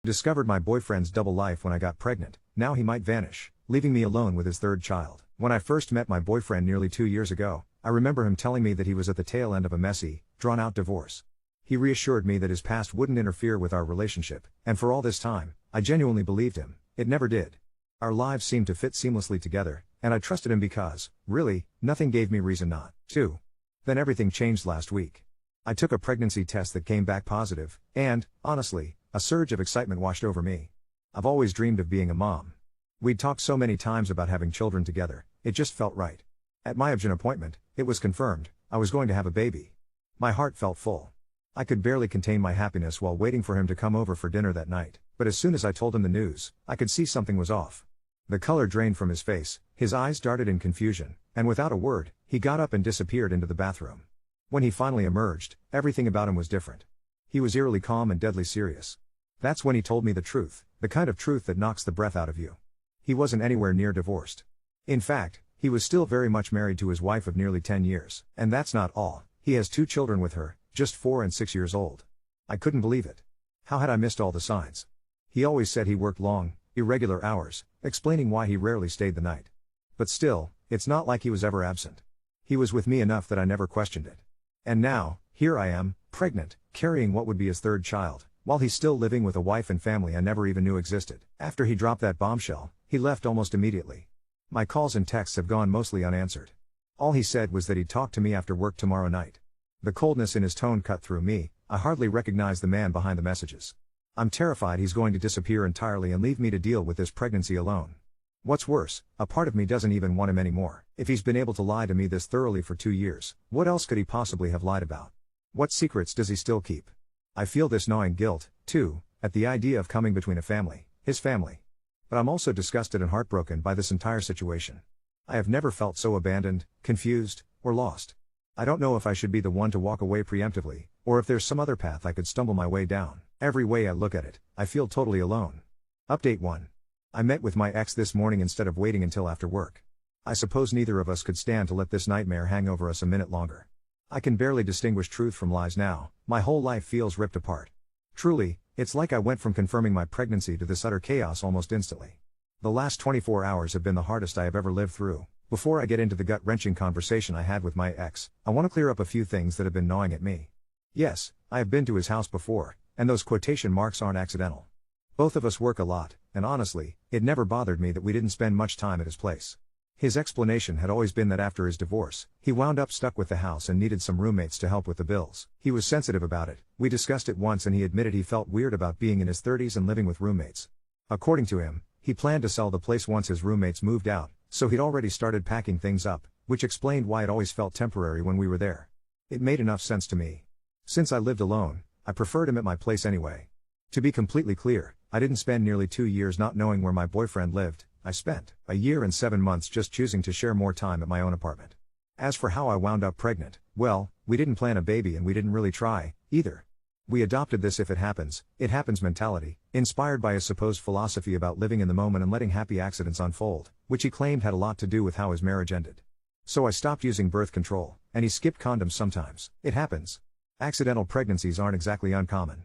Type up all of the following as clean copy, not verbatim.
Discovered my boyfriend's double life when I got pregnant. Now he might vanish, leaving me alone with his third child. When I first met my boyfriend nearly 2 years ago, I remember him telling me that he was at the tail end of a messy, drawn-out divorce. He reassured me that his past wouldn't interfere with our relationship, and for all this time, I genuinely believed him. It never did. Our lives seemed to fit seamlessly together, and I trusted him because, really, nothing gave me reason not to. Then everything changed last week. I took a pregnancy test that came back positive, and, honestly, a surge of excitement washed over me. I've always dreamed of being a mom. We'd talked so many times about having children together, it just felt right. At my OB/GYN appointment, it was confirmed, I was going to have a baby. My heart felt full. I could barely contain my happiness while waiting for him to come over for dinner that night, but as soon as I told him the news, I could see something was off. The color drained from his face, his eyes darted in confusion, and without a word, he got up and disappeared into the bathroom. When he finally emerged, everything about him was different. He was eerily calm and deadly serious. That's when he told me the truth, the kind of truth that knocks the breath out of you. He wasn't anywhere near divorced. In fact, he was still very much married to his wife of nearly 10 years, and that's not all, he has 2 children with her, just 4 and 6 years old. I couldn't believe it. How had I missed all the signs? He always said he worked long, irregular hours, explaining why he rarely stayed the night. But still, it's not like he was ever absent. He was with me enough that I never questioned it. And now, here I am, pregnant, carrying what would be his third child, while he's still living with a wife and family I never even knew existed. After he dropped that bombshell, he left almost immediately. My calls and texts have gone mostly unanswered. All he said was that he'd talk to me after work tomorrow night. The coldness in his tone cut through me. I hardly recognize the man behind the messages. I'm terrified he's going to disappear entirely and leave me to deal with this pregnancy alone. What's worse, a part of me doesn't even want him anymore. If he's been able to lie to me this thoroughly for 2 years, what else could he possibly have lied about? What secrets does he still keep? I feel this gnawing guilt, too, at the idea of coming between his family. But I'm also disgusted and heartbroken by this entire situation. I have never felt so abandoned, confused, or lost. I don't know if I should be the one to walk away preemptively, or if there's some other path I could stumble my way down. Every way I look at it, I feel totally alone. Update 1. I met with my ex this morning instead of waiting until after work. I suppose neither of us could stand to let this nightmare hang over us a minute longer. I can barely distinguish truth from lies now. My whole life feels ripped apart. Truly, it's like I went from confirming my pregnancy to this utter chaos almost instantly. The last 24 hours have been the hardest I have ever lived through. Before I get into the gut-wrenching conversation I had with my ex, I want to clear up a few things that have been gnawing at me. Yes, I have been to his house before, and those quotation marks aren't accidental. Both of us work a lot, and honestly, it never bothered me that we didn't spend much time at his place. His explanation had always been that after his divorce, he wound up stuck with the house and needed some roommates to help with the bills. He was sensitive about it. We discussed it once and he admitted he felt weird about being in his 30s and living with roommates. According to him, he planned to sell the place once his roommates moved out, so he'd already started packing things up, which explained why it always felt temporary when we were there. It made enough sense to me. Since I lived alone, I preferred him at my place anyway. To be completely clear, I didn't spend nearly 2 years not knowing where my boyfriend lived. I spent a year and 7 months just choosing to share more time at my own apartment. As for how I wound up pregnant, well, we didn't plan a baby and we didn't really try, either. We adopted this if it happens mentality, inspired by his supposed philosophy about living in the moment and letting happy accidents unfold, which he claimed had a lot to do with how his marriage ended. So I stopped using birth control, and he skipped condoms sometimes. It happens. Accidental pregnancies aren't exactly uncommon.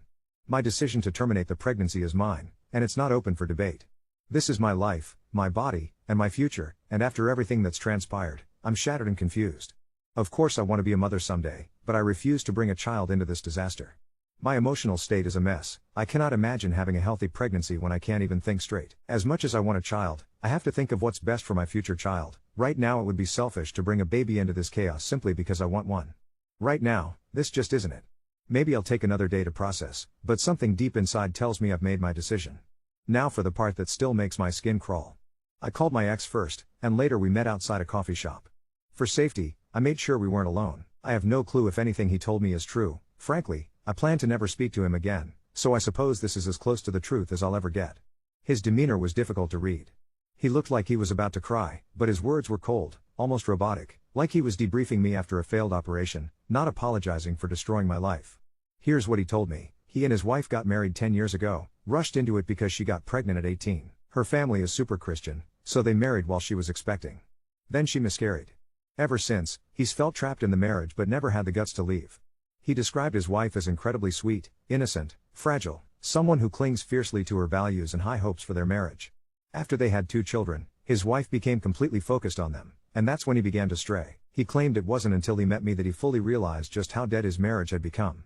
My decision to terminate the pregnancy is mine, and it's not open for debate. This is my life, my body, and my future, and after everything that's transpired, I'm shattered and confused. Of course I want to be a mother someday, but I refuse to bring a child into this disaster. My emotional state is a mess. I cannot imagine having a healthy pregnancy when I can't even think straight. As much as I want a child, I have to think of what's best for my future child. Right now it would be selfish to bring a baby into this chaos simply because I want one. Right now, this just isn't it. Maybe I'll take another day to process, but something deep inside tells me I've made my decision. Now for the part that still makes my skin crawl. I called my ex first, and later we met outside a coffee shop. For safety, I made sure we weren't alone. I have no clue if anything he told me is true. Frankly, I plan to never speak to him again, so I suppose this is as close to the truth as I'll ever get. His demeanor was difficult to read. He looked like he was about to cry, but his words were cold, almost robotic, like he was debriefing me after a failed operation, not apologizing for destroying my life. Here's what he told me. He and his wife got married 10 years ago, rushed into it because she got pregnant at 18. Her family is super Christian, so they married while she was expecting. Then she miscarried. Ever since, he's felt trapped in the marriage but never had the guts to leave. He described his wife as incredibly sweet, innocent, fragile, someone who clings fiercely to her values and high hopes for their marriage. After they had 2 children, his wife became completely focused on them, and that's when he began to stray. He claimed it wasn't until he met me that he fully realized just how dead his marriage had become.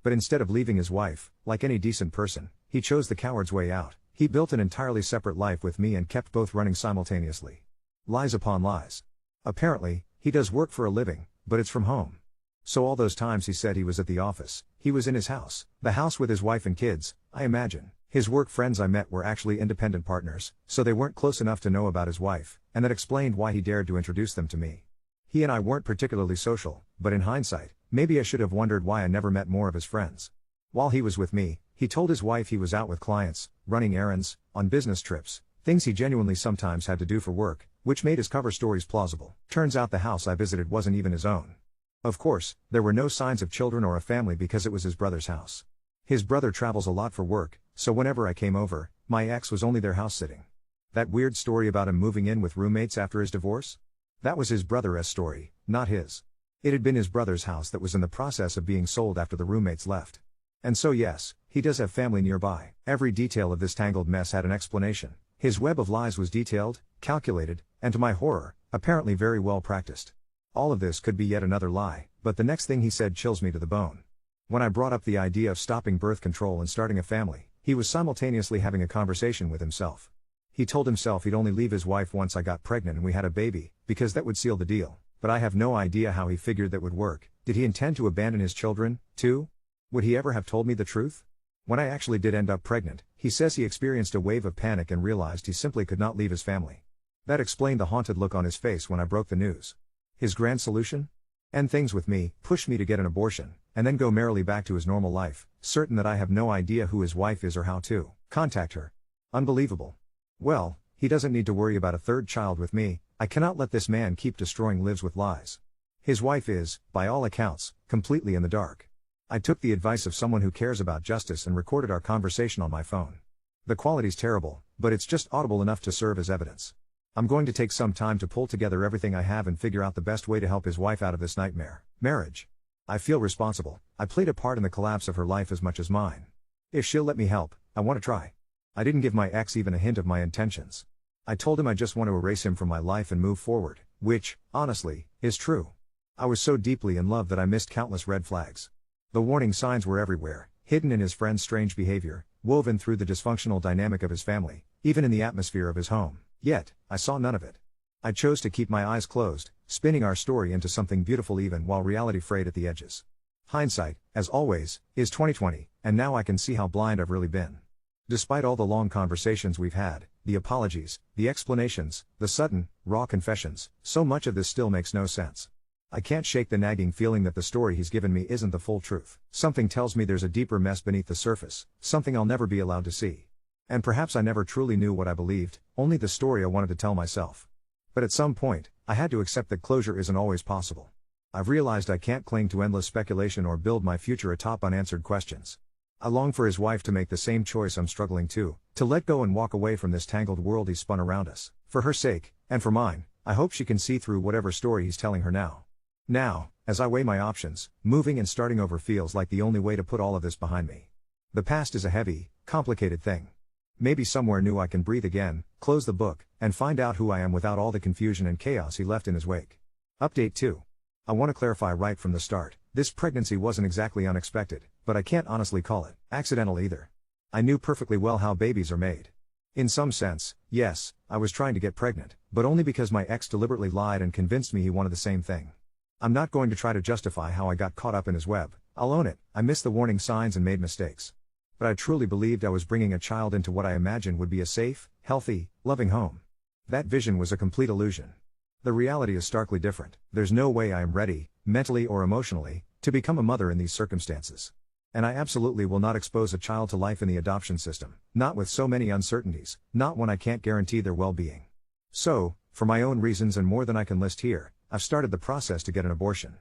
But instead of leaving his wife, like any decent person, he chose the coward's way out. He built an entirely separate life with me and kept both running simultaneously. Lies upon lies. Apparently, he does work for a living, but it's from home. So all those times he said he was at the office, he was in his house, the house with his wife and kids, I imagine. His work friends I met were actually independent partners, so they weren't close enough to know about his wife, and that explained why he dared to introduce them to me. He and I weren't particularly social, but in hindsight, maybe I should have wondered why I never met more of his friends. While he was with me, he told his wife he was out with clients, running errands, on business trips, things he genuinely sometimes had to do for work, which made his cover stories plausible. Turns out the house I visited wasn't even his own. Of course, there were no signs of children or a family because it was his brother's house. His brother travels a lot for work, so whenever I came over, my ex was only there house sitting. That weird story about him moving in with roommates after his divorce? That was his brother's story, not his. It had been his brother's house that was in the process of being sold after the roommates left. And so yes, he does have family nearby. Every detail of this tangled mess had an explanation. His web of lies was detailed, calculated, and to my horror, apparently very well practiced. All of this could be yet another lie, but the next thing he said chills me to the bone. When I brought up the idea of stopping birth control and starting a family, he was simultaneously having a conversation with himself. He told himself he'd only leave his wife once I got pregnant and we had a baby, because that would seal the deal. But I have no idea how he figured that would work. Did he intend to abandon his children, too? Would he ever have told me the truth? When I actually did end up pregnant, he says he experienced a wave of panic and realized he simply could not leave his family. That explained the haunted look on his face when I broke the news. His grand solution? End things with me, push me to get an abortion, and then go merrily back to his normal life, certain that I have no idea who his wife is or how to contact her. Unbelievable. Well, he doesn't need to worry about a 3rd child with me. I cannot let this man keep destroying lives with lies. His wife is, by all accounts, completely in the dark. I took the advice of someone who cares about justice and recorded our conversation on my phone. The quality's terrible, but it's just audible enough to serve as evidence. I'm going to take some time to pull together everything I have and figure out the best way to help his wife out of this nightmare. Marriage. I feel responsible. I played a part in the collapse of her life as much as mine. If she'll let me help, I want to try. I didn't give my ex even a hint of my intentions. I told him I just want to erase him from my life and move forward, which, honestly, is true. I was so deeply in love that I missed countless red flags. The warning signs were everywhere, hidden in his friend's strange behavior, woven through the dysfunctional dynamic of his family, even in the atmosphere of his home. Yet, I saw none of it. I chose to keep my eyes closed, spinning our story into something beautiful even while reality frayed at the edges. Hindsight, as always, is 20/20, and now I can see how blind I've really been. Despite all the long conversations we've had, the apologies, the explanations, the sudden, raw confessions, so much of this still makes no sense. I can't shake the nagging feeling that the story he's given me isn't the full truth. Something tells me there's a deeper mess beneath the surface, something I'll never be allowed to see. And perhaps I never truly knew what I believed, only the story I wanted to tell myself. But at some point, I had to accept that closure isn't always possible. I've realized I can't cling to endless speculation or build my future atop unanswered questions. I long for his wife to make the same choice I'm struggling to let go and walk away from this tangled world he's spun around us. For her sake, and for mine, I hope she can see through whatever story he's telling her now. Now, as I weigh my options, moving and starting over feels like the only way to put all of this behind me. The past is a heavy, complicated thing. Maybe somewhere new I can breathe again, close the book, and find out who I am without all the confusion and chaos he left in his wake. Update 2. I want to clarify right from the start, this pregnancy wasn't exactly unexpected, but I can't honestly call it accidental either. I knew perfectly well how babies are made. In some sense, yes, I was trying to get pregnant, but only because my ex deliberately lied and convinced me he wanted the same thing. I'm not going to try to justify how I got caught up in his web. I'll own it, I missed the warning signs and made mistakes. But I truly believed I was bringing a child into what I imagined would be a safe, healthy, loving home. That vision was a complete illusion. The reality is starkly different. There's no way I am ready, mentally or emotionally, to become a mother in these circumstances. And I absolutely will not expose a child to life in the adoption system, not with so many uncertainties, not when I can't guarantee their well-being. So, for my own reasons and more than I can list here, I've started the process to get an abortion.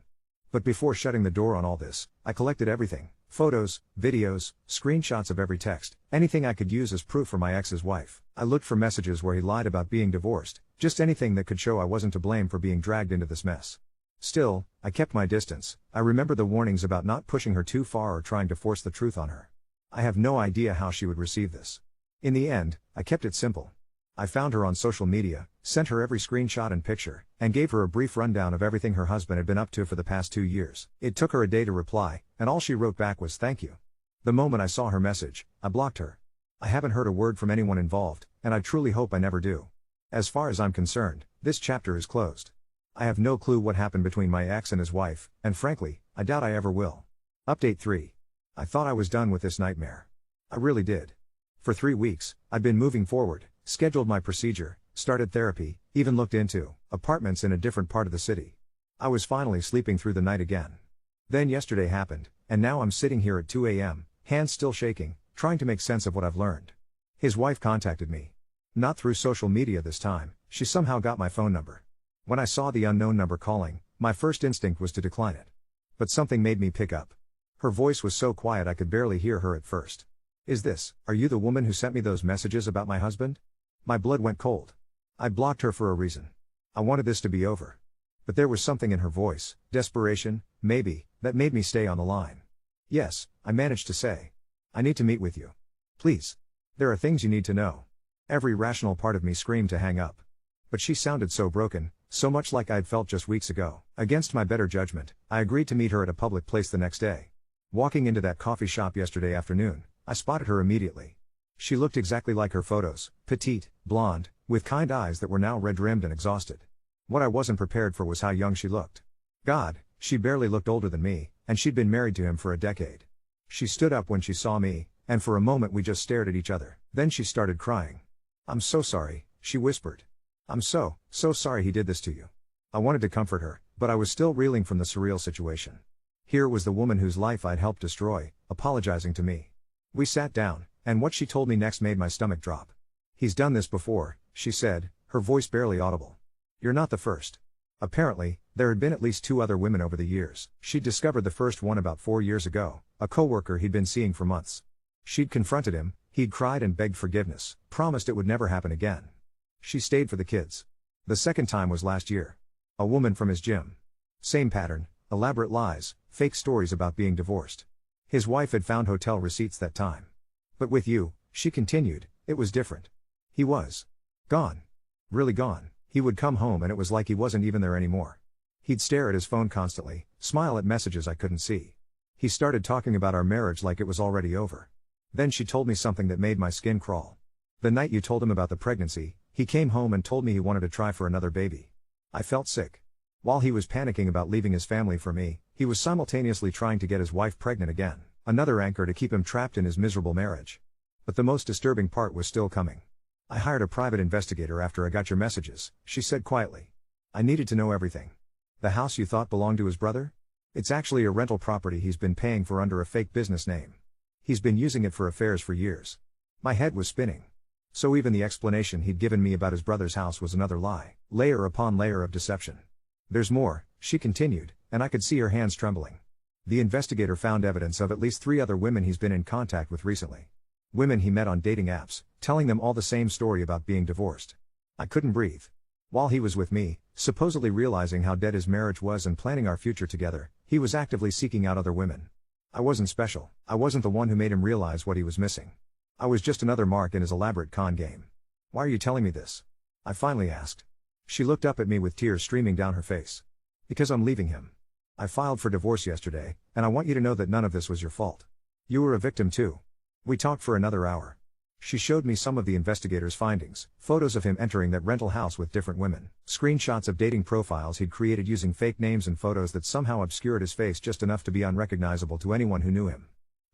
But before shutting the door on all this, I collected everything. Photos, videos, screenshots of every text, anything I could use as proof for my ex's wife. I looked for messages where he lied about being divorced, just anything that could show I wasn't to blame for being dragged into this mess. Still, I kept my distance. I remember the warnings about not pushing her too far or trying to force the truth on her. I have no idea how she would receive this. In the end, I kept it simple. I found her on social media, sent her every screenshot and picture, and gave her a brief rundown of everything her husband had been up to for the past 2 years. It took her a day to reply, and all she wrote back was thank you. The moment I saw her message, I blocked her. I haven't heard a word from anyone involved, and I truly hope I never do. As far as I'm concerned, this chapter is closed. I have no clue what happened between my ex and his wife, and frankly, I doubt I ever will. Update 3. I thought I was done with this nightmare. I really did. For 3 weeks, I'd been moving forward, scheduled my procedure, started therapy, even looked into apartments in a different part of the city. I was finally sleeping through the night again. Then yesterday happened, and now I'm sitting here at 2 a.m., hands still shaking, trying to make sense of what I've learned. His wife contacted me. Not through social media this time, she somehow got my phone number. When I saw the unknown number calling, my first instinct was to decline it. But something made me pick up. Her voice was so quiet I could barely hear her at first. Are you the woman who sent me those messages about my husband? My blood went cold. I blocked her for a reason. I wanted this to be over. But there was something in her voice, desperation, maybe, that made me stay on the line. Yes, I managed to say. I need to meet with you. Please. There are things you need to know. Every rational part of me screamed to hang up. But she sounded so broken, so much like I'd felt just weeks ago. Against my better judgment, I agreed to meet her at a public place the next day. Walking into that coffee shop yesterday afternoon, I spotted her immediately. She looked exactly like her photos, petite, blonde, with kind eyes that were now red-rimmed and exhausted. What I wasn't prepared for was how young she looked. God, she barely looked older than me, and she'd been married to him for a decade. She stood up when she saw me, and for a moment we just stared at each other. Then she started crying. I'm so sorry, she whispered. I'm so sorry he did this to you. I wanted to comfort her, but I was still reeling from the surreal situation. Here was the woman whose life I'd helped destroy, apologizing to me. We sat down, and what she told me next made my stomach drop. He's done this before, she said, her voice barely audible. You're not the first. Apparently, there had been at least 2 other women over the years. She'd discovered the first one about 4 years ago, a coworker he'd been seeing for months. She'd confronted him, he'd cried and begged forgiveness, promised it would never happen again. She stayed for the kids. The second time was last year. A woman from his gym. Same pattern, elaborate lies, fake stories about being divorced. His wife had found hotel receipts that time. But with you, she continued, it was different. He was gone. Really gone. He would come home and it was like he wasn't even there anymore. He'd stare at his phone constantly, smile at messages I couldn't see. He started talking about our marriage like it was already over. Then she told me something that made my skin crawl. The night you told him about the pregnancy, he came home and told me he wanted to try for another baby. I felt sick. While he was panicking about leaving his family for me, he was simultaneously trying to get his wife pregnant again, another anchor to keep him trapped in his miserable marriage. But the most disturbing part was still coming. I hired a private investigator after I got your messages, she said quietly. I needed to know everything. The house you thought belonged to his brother? It's actually a rental property he's been paying for under a fake business name. He's been using it for affairs for years. My head was spinning. So even the explanation he'd given me about his brother's house was another lie, layer upon layer of deception. There's more, she continued, and I could see her hands trembling. The investigator found evidence of at least 3 other women he's been in contact with recently. Women he met on dating apps, telling them all the same story about being divorced. I couldn't breathe. While he was with me, supposedly realizing how dead his marriage was and planning our future together, he was actively seeking out other women. I wasn't special. I wasn't the one who made him realize what he was missing. I was just another mark in his elaborate con game. Why are you telling me this? I finally asked. She looked up at me with tears streaming down her face. Because I'm leaving him. I filed for divorce yesterday, and I want you to know that none of this was your fault. You were a victim too. We talked for another hour. She showed me some of the investigator's findings, photos of him entering that rental house with different women, screenshots of dating profiles he'd created using fake names and photos that somehow obscured his face just enough to be unrecognizable to anyone who knew him.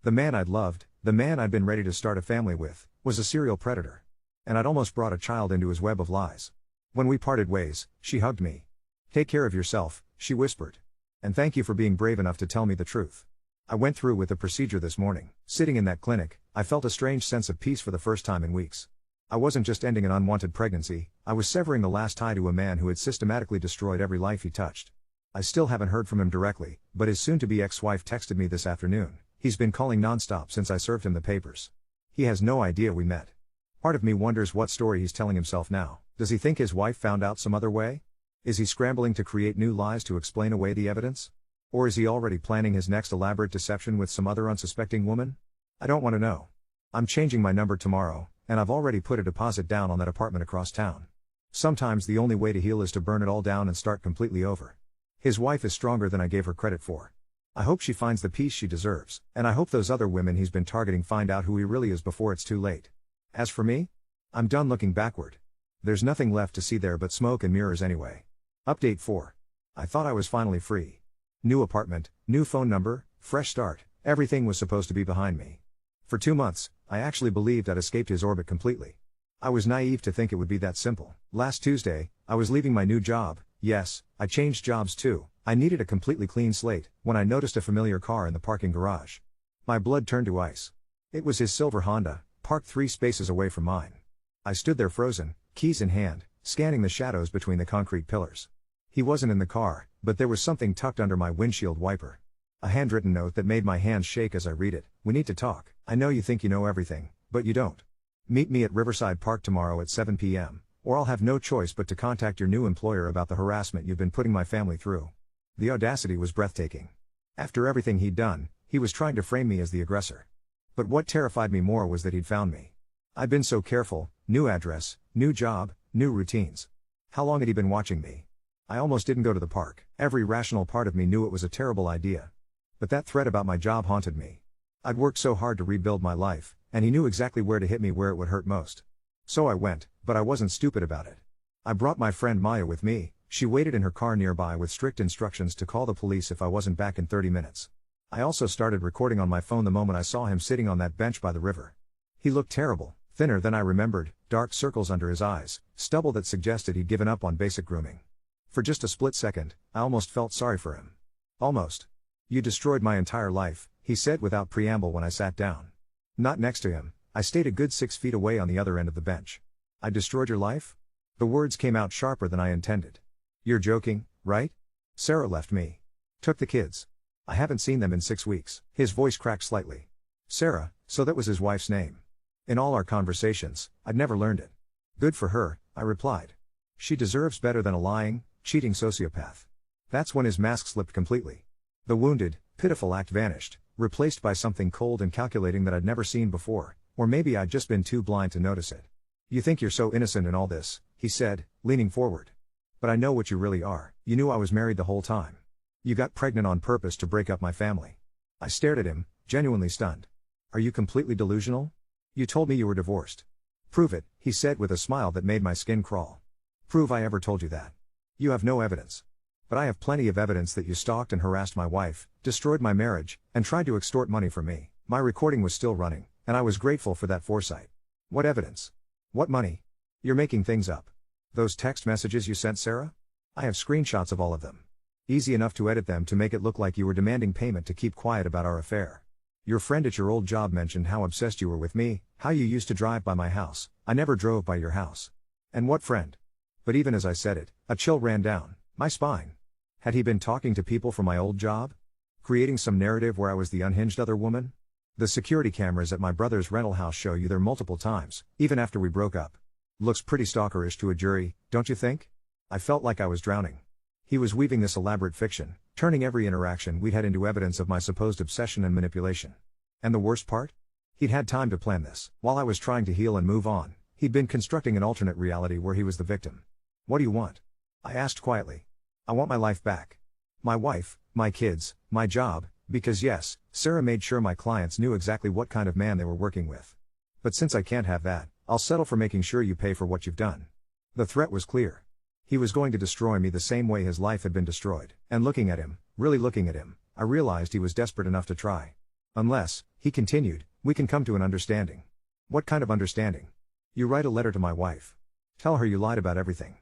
The man I'd loved, the man I'd been ready to start a family with, was a serial predator. And I'd almost brought a child into his web of lies. When we parted ways, she hugged me. Take care of yourself, she whispered. And thank you for being brave enough to tell me the truth. I went through with the procedure this morning. Sitting in that clinic, I felt a strange sense of peace for the first time in weeks. I wasn't just ending an unwanted pregnancy, I was severing the last tie to a man who had systematically destroyed every life he touched. I still haven't heard from him directly, but his soon-to-be ex-wife texted me this afternoon. He's been calling non-stop since I served him the papers. He has no idea we met. Part of me wonders what story he's telling himself now. Does he think his wife found out some other way? Is he scrambling to create new lies to explain away the evidence? Or is he already planning his next elaborate deception with some other unsuspecting woman? I don't want to know. I'm changing my number tomorrow, and I've already put a deposit down on that apartment across town. Sometimes the only way to heal is to burn it all down and start completely over. His wife is stronger than I gave her credit for. I hope she finds the peace she deserves, and I hope those other women he's been targeting find out who he really is before it's too late. As for me, I'm done looking backward. There's nothing left to see there but smoke and mirrors anyway. Update 4. I thought I was finally free. New apartment, new phone number, fresh start, everything was supposed to be behind me. For 2 months, I actually believed I'd escaped his orbit completely. I was naive to think it would be that simple. Last Tuesday, I was leaving my new job. Yes, I changed jobs too. I needed a completely clean slate, when I noticed a familiar car in the parking garage. My blood turned to ice. It was his silver Honda, parked 3 spaces away from mine. I stood there frozen, keys in hand, scanning the shadows between the concrete pillars. He wasn't in the car, but there was something tucked under my windshield wiper. A handwritten note that made my hands shake as I read it. We need to talk. I know you think you know everything, but you don't. Meet me at Riverside Park tomorrow at 7 p.m., or I'll have no choice but to contact your new employer about the harassment you've been putting my family through. The audacity was breathtaking. After everything he'd done, he was trying to frame me as the aggressor. But what terrified me more was that he'd found me. I'd been so careful, new address, new job, new routines. How long had he been watching me? I almost didn't go to the park. Every rational part of me knew it was a terrible idea. But that threat about my job haunted me. I'd worked so hard to rebuild my life, and he knew exactly where to hit me where it would hurt most. So I went, but I wasn't stupid about it. I brought my friend Maya with me. She waited in her car nearby with strict instructions to call the police if I wasn't back in 30 minutes. I also started recording on my phone the moment I saw him sitting on that bench by the river. He looked terrible, thinner than I remembered, dark circles under his eyes, stubble that suggested he'd given up on basic grooming. For just a split second, I almost felt sorry for him. Almost. You destroyed my entire life, he said without preamble when I sat down. Not next to him, I stayed a good 6 feet away on the other end of the bench. I destroyed your life? The words came out sharper than I intended. You're joking, right? Sarah left me. Took the kids. I haven't seen them in 6 weeks. His voice cracked slightly. Sarah, so that was his wife's name. In all our conversations, I'd never learned it. Good for her, I replied. She deserves better than a lying, cheating sociopath. That's when his mask slipped completely. The wounded, pitiful act vanished, replaced by something cold and calculating that I'd never seen before, or maybe I'd just been too blind to notice it. You think you're so innocent in all this, he said, leaning forward. But I know what you really are. You knew I was married the whole time. You got pregnant on purpose to break up my family. I stared at him, genuinely stunned. Are you completely delusional? You told me you were divorced. Prove it, he said with a smile that made my skin crawl. Prove I ever told you that. You have no evidence. But I have plenty of evidence that you stalked and harassed my wife, destroyed my marriage, and tried to extort money from me. My recording was still running, and I was grateful for that foresight. What evidence? What money? You're making things up. Those text messages you sent Sarah? I have screenshots of all of them. Easy enough to edit them to make it look like you were demanding payment to keep quiet about our affair. Your friend at your old job mentioned how obsessed you were with me, how you used to drive by my house. I never drove by your house. And what friend? But even as I said it, a chill ran down my spine. Had he been talking to people from my old job? Creating some narrative where I was the unhinged other woman? The security cameras at my brother's rental house show you there multiple times, even after we broke up. Looks pretty stalkerish to a jury, don't you think? I felt like I was drowning. He was weaving this elaborate fiction, turning every interaction we'd had into evidence of my supposed obsession and manipulation. And the worst part? He'd had time to plan this. While I was trying to heal and move on, he'd been constructing an alternate reality where he was the victim. What do you want? I asked quietly. I want my life back. My wife, my kids, my job, because yes, Sarah made sure my clients knew exactly what kind of man they were working with. But since I can't have that, I'll settle for making sure you pay for what you've done. The threat was clear. He was going to destroy me the same way his life had been destroyed. And looking at him, really looking at him, I realized he was desperate enough to try. Unless, he continued, we can come to an understanding. What kind of understanding? You write a letter to my wife. Tell her you lied about everything.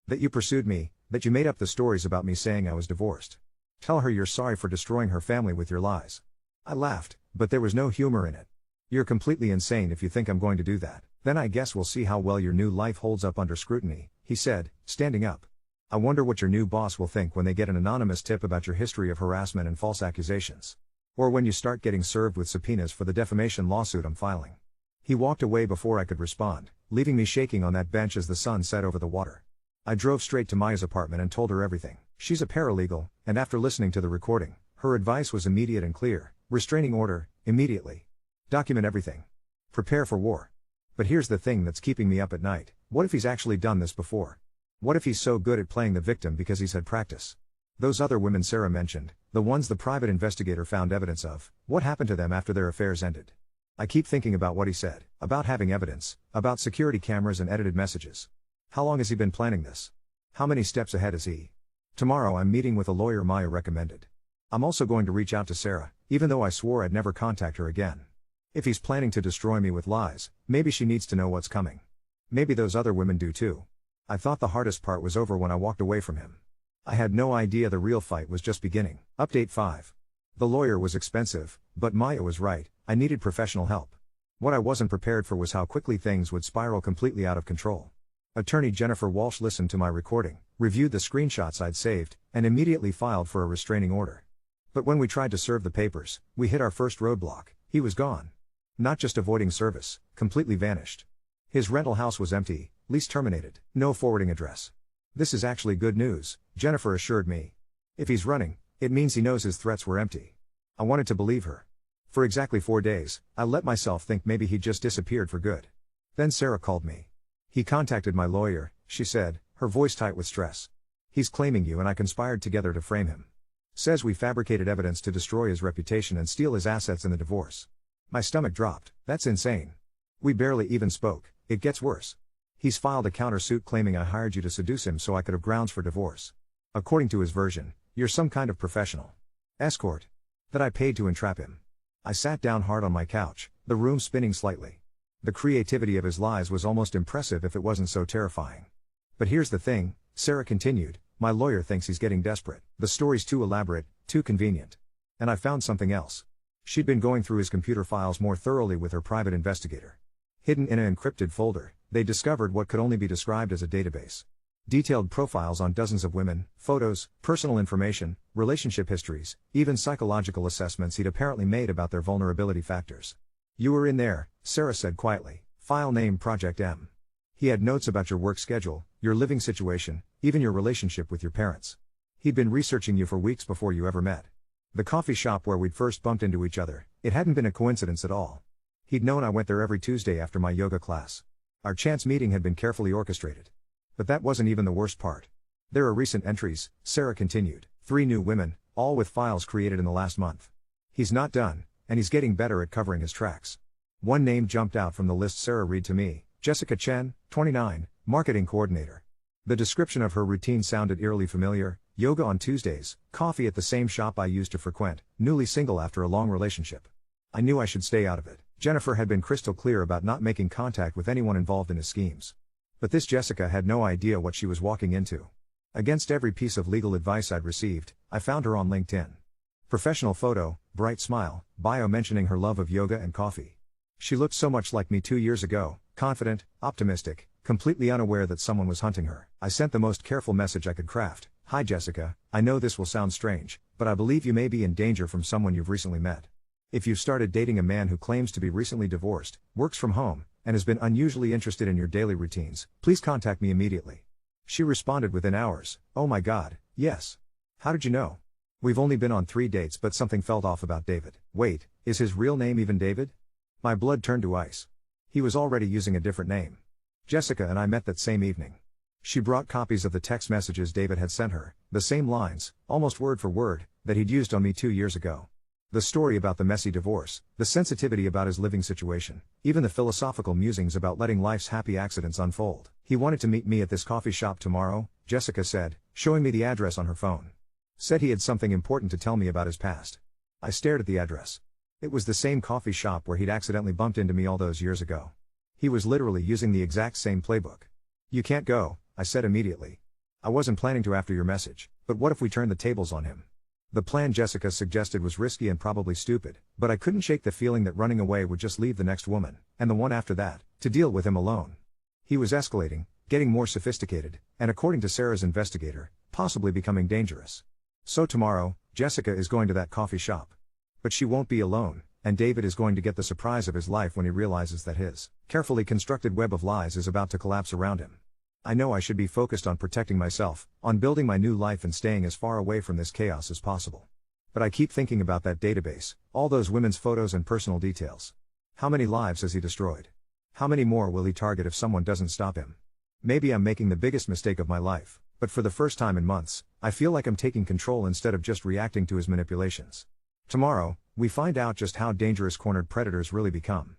That you pursued me, that you made up the stories about me saying I was divorced. Tell her you're sorry for destroying her family with your lies. I laughed, but there was no humor in it. You're completely insane if you think I'm going to do that. Then I guess we'll see how well your new life holds up under scrutiny, he said, standing up. I wonder what your new boss will think when they get an anonymous tip about your history of harassment and false accusations. Or when you start getting served with subpoenas for the defamation lawsuit I'm filing. He walked away before I could respond, leaving me shaking on that bench as the sun set over the water. I drove straight to Maya's apartment and told her everything. She's a paralegal, and after listening to the recording, her advice was immediate and clear. Restraining order, immediately. Document everything. Prepare for war. But here's the thing that's keeping me up at night. What if he's actually done this before? What if he's so good at playing the victim because he's had practice? Those other women Sarah mentioned, the ones the private investigator found evidence of, what happened to them after their affairs ended? I keep thinking about what he said, about having evidence, about security cameras and edited messages. How long has he been planning this? How many steps ahead is he? Tomorrow I'm meeting with a lawyer Maya recommended. I'm also going to reach out to Sarah, even though I swore I'd never contact her again. If he's planning to destroy me with lies, maybe she needs to know what's coming. Maybe those other women do too. I thought the hardest part was over when I walked away from him. I had no idea the real fight was just beginning. Update 5. The lawyer was expensive, but Maya was right, I needed professional help. What I wasn't prepared for was how quickly things would spiral completely out of control. Attorney Jennifer Walsh listened to my recording, reviewed the screenshots I'd saved, and immediately filed for a restraining order. But when we tried to serve the papers, we hit our first roadblock. He was gone. Not just avoiding service, completely vanished. His rental house was empty, lease terminated, no forwarding address. This is actually good news, Jennifer assured me. If he's running, it means he knows his threats were empty. I wanted to believe her. For exactly 4 days, I let myself think maybe he'd just disappeared for good. Then Sarah called me. He contacted my lawyer, she said, her voice tight with stress. He's claiming you and I conspired together to frame him. Says we fabricated evidence to destroy his reputation and steal his assets in the divorce. My stomach dropped. That's insane. We barely even spoke. It gets worse. He's filed a countersuit claiming I hired you to seduce him so I could have grounds for divorce. According to his version, you're some kind of professional escort. That I paid to entrap him. I sat down hard on my couch, the room spinning slightly. The creativity of his lies was almost impressive if it wasn't so terrifying. But here's the thing, Sarah continued, my lawyer thinks he's getting desperate. The story's too elaborate, too convenient. And I found something else. She'd been going through his computer files more thoroughly with her private investigator. Hidden in an encrypted folder, they discovered what could only be described as a database. Detailed profiles on dozens of women, photos, personal information, relationship histories, even psychological assessments he'd apparently made about their vulnerability factors. You were in there, Sarah said quietly, file name Project M. He had notes about your work schedule, your living situation, even your relationship with your parents. He'd been researching you for weeks before you ever met. The coffee shop where we'd first bumped into each other, it hadn't been a coincidence at all. He'd known I went there every Tuesday after my yoga class. Our chance meeting had been carefully orchestrated. But that wasn't even the worst part. There are recent entries, Sarah continued, 3 new women, all with files created in the last month. He's not done, and he's getting better at covering his tracks. One name jumped out from the list Sarah read to me, Jessica Chen, 29, marketing coordinator. The description of her routine sounded eerily familiar, yoga on Tuesdays, coffee at the same shop I used to frequent, newly single after a long relationship. I knew I should stay out of it. Jennifer had been crystal clear about not making contact with anyone involved in his schemes. But this Jessica had no idea what she was walking into. Against every piece of legal advice I'd received, I found her on LinkedIn. Professional photo, bright smile, bio mentioning her love of yoga and coffee. She looked so much like me 2 years ago, confident, optimistic, completely unaware that someone was hunting her. I sent the most careful message I could craft. Hi Jessica, I know this will sound strange, but I believe you may be in danger from someone you've recently met. If you've started dating a man who claims to be recently divorced, works from home, and has been unusually interested in your daily routines, please contact me immediately. She responded within hours, oh my God, yes. How did you know? We've only been on 3 dates but something felt off about David. Wait, is his real name even David? My blood turned to ice. He was already using a different name. Jessica and I met that same evening. She brought copies of the text messages David had sent her, the same lines, almost word for word, that he'd used on me 2 years ago. The story about the messy divorce, the sensitivity about his living situation, even the philosophical musings about letting life's happy accidents unfold. He wanted to meet me at this coffee shop tomorrow, Jessica said, showing me the address on her phone. Said he had something important to tell me about his past. I stared at the address. It was the same coffee shop where he'd accidentally bumped into me all those years ago. He was literally using the exact same playbook. You can't go, I said immediately. I wasn't planning to after your message, but what if we turned the tables on him? The plan Jessica suggested was risky and probably stupid, but I couldn't shake the feeling that running away would just leave the next woman, and the one after that, to deal with him alone. He was escalating, getting more sophisticated, and according to Sarah's investigator, possibly becoming dangerous. So tomorrow, Jessica is going to that coffee shop. But she won't be alone, and David is going to get the surprise of his life when he realizes that his carefully constructed web of lies is about to collapse around him. I know I should be focused on protecting myself, on building my new life and staying as far away from this chaos as possible. But I keep thinking about that database, all those women's photos and personal details. How many lives has he destroyed? How many more will he target if someone doesn't stop him? Maybe I'm making the biggest mistake of my life, but for the first time in months, I feel like I'm taking control instead of just reacting to his manipulations. Tomorrow, we find out just how dangerous cornered predators really become.